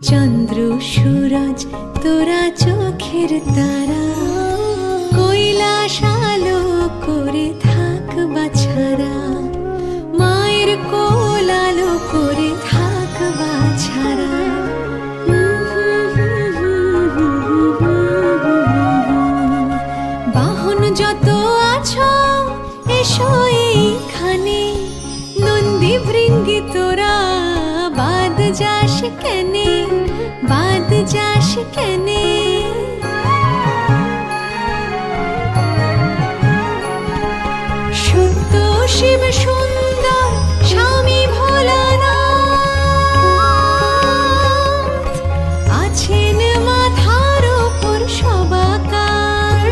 চন্দ্র সূরজ তোরা চোখের তারা, কৈলাস আলো করে থাক বাছারা, মায়ের কোল আলো করে থাক বাছারা। বাহন যত আছো এসো এইখানে, নন্দী ভৃঙ্গি তোরা বাদ যাস কেনে, বাদ যাস কেনে। সত্য শিব সুন্দর স্বামী ভোলানাথ আছেন মাথার উপর সবাকার,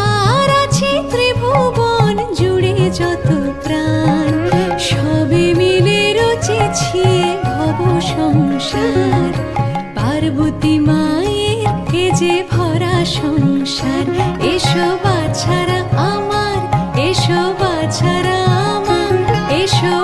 আর আছে ত্রিভুবন জুড়ে যত প্রাণ, সবে মিলে রচেছি ভব সংসার। পার্বতী মায়ের এ যে ভরা সংসার, এসো বাছারা আমার, এসো বাছারা আমার, এসো